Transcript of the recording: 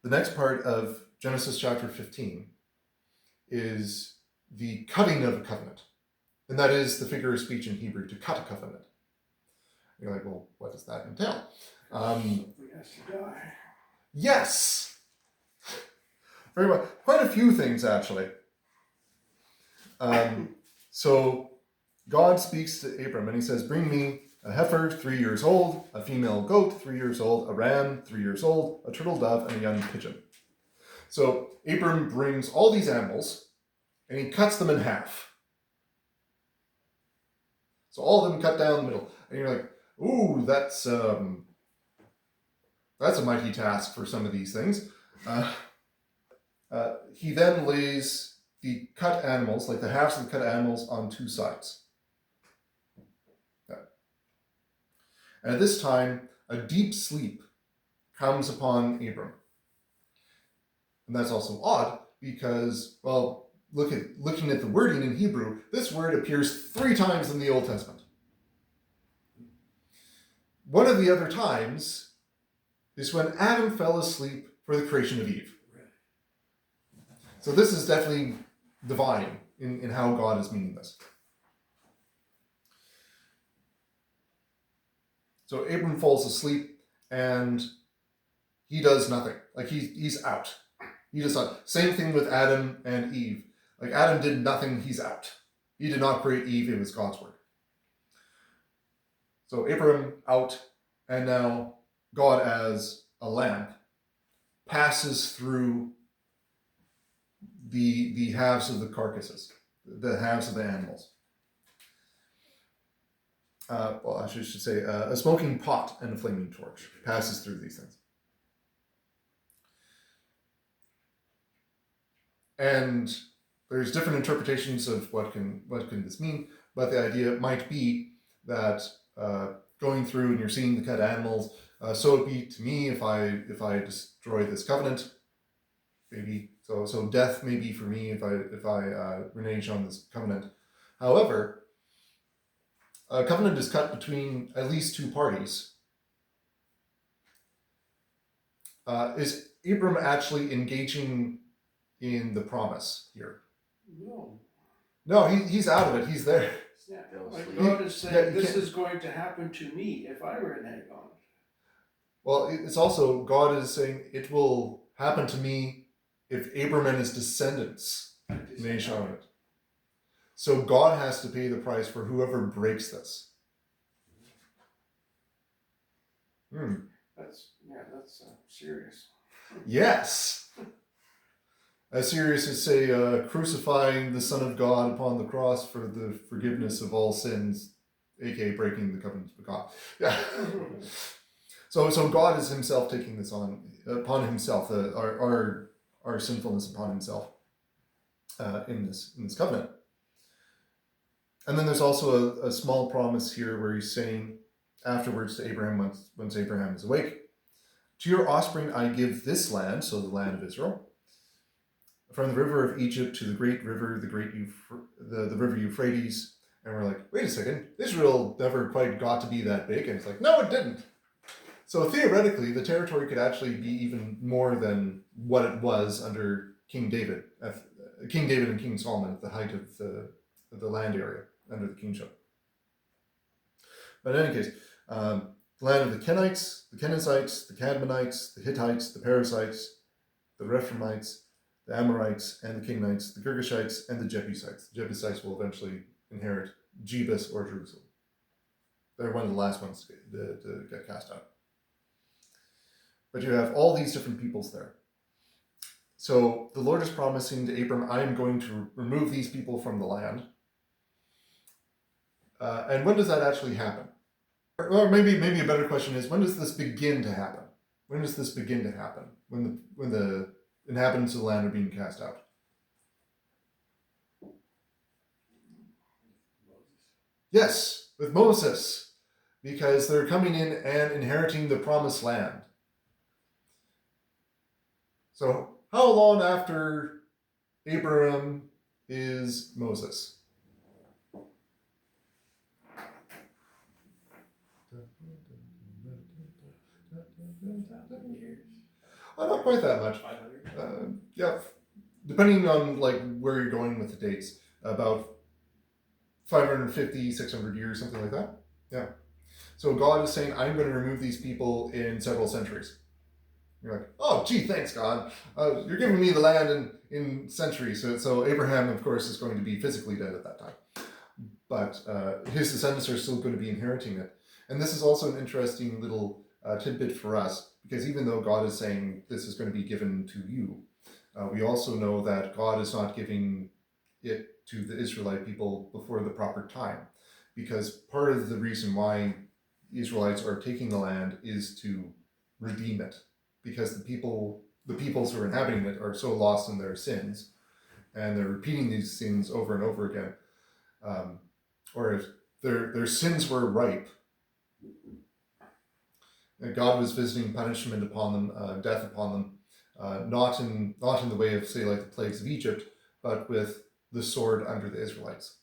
the next part of Genesis chapter 15 is the cutting of a covenant. And that is the figure of speech in Hebrew, to cut a covenant. You're like, well, what does that entail? Something has to die. Yes! Very much. Quite a few things, actually. So God speaks to Abram and he says, bring me a heifer 3 years old, a female goat 3 years old, a ram 3 years old, a turtle dove, and a young pigeon. So Abram brings all these animals and he cuts them in half. So all of them cut down the middle. And you're like, ooh, that's a mighty task for some of these things. He then lays the cut animals, like the halves of the cut animals, on two sides. And at this time, a deep sleep comes upon Abram. And that's also odd because, well, looking at the wording in Hebrew, this word appears 3 times in the Old Testament. One of the other times is when Adam fell asleep for the creation of Eve. So this is definitely divine in how God is meaning this. So Abram falls asleep and he does nothing. Like he's out. He does not. Same thing with Adam and Eve. Like Adam did nothing, he's out. He did not create Eve, it was God's work. So Abram out, and now God as a lamp passes through the halves of the carcasses, the halves of the animals. Well, I should say a smoking pot and a flaming torch passes through these things. And there's different interpretations of what can this mean, but the idea might be that going through and you're seeing the cut animals, so it be to me if I destroy this covenant, maybe so death may be for me if I renege on this covenant. However, a covenant is cut between at least 2 parties. Is Abram actually engaging in the promise here? No, he's out of it. He's there. Yeah, like God is saying, this is going to happen to me if I renege on it. Well, it's also, God is saying, it will happen to me if Abram and his descendants renege on it. So God has to pay the price for whoever breaks this. That's serious. Yes. As serious as, say, crucifying the Son of God upon the cross for the forgiveness of all sins, aka breaking the covenant of God. Yeah. So God is himself taking this upon himself, our sinfulness upon himself in this covenant. And then there's also a small promise here where he's saying afterwards to Abraham, once Abraham is awake, to your offspring I give this land, so the land of Israel, from the river of Egypt to the great river, the river Euphrates. And we're like, wait a second, Israel never quite got to be that big. And it's like, no, it didn't. So theoretically, the territory could actually be even more than what it was under King David and King Solomon at the height of the land area under the kingship. But in any case, the land of the Kenites, the Kenizzites, the Cadmonites, the Hittites, the Perizzites, the Rephraimites, the Amorites, and the Canaanites, the Girgashites, and the Jebusites. The Jebusites will eventually inherit Jebus or Jerusalem. They're one of the last ones to get cast out. But you have all these different peoples there. So the Lord is promising to Abram, I am going to remove these people from the land. And when does that actually happen? Or maybe a better question is, when does this begin to happen? When does this begin to happen? When the inhabitants of the land are being cast out? Yes, with Moses, because they're coming in and inheriting the promised land. So how long after Abraham is Moses? Not quite that much. 500. Yeah, depending on like where you're going with the dates, about 550, 600 years, something like that. Yeah. So God is saying, I'm going to remove these people in several centuries. You're like, oh, gee, thanks, God. You're giving me the land in centuries. So Abraham, of course, is going to be physically dead at that time. But his descendants are still going to be inheriting it. And this is also an interesting little tidbit for us, because even though God is saying this is going to be given to you, we also know that God is not giving it to the Israelite people before the proper time. Because part of the reason why Israelites are taking the land is to redeem it, because the peoples who are inhabiting it are so lost in their sins, and they're repeating these sins over and over again. Or if their sins were ripe, and God was visiting punishment upon them, death upon them, not in the way of, say, like the plagues of Egypt, but with the sword under the Israelites.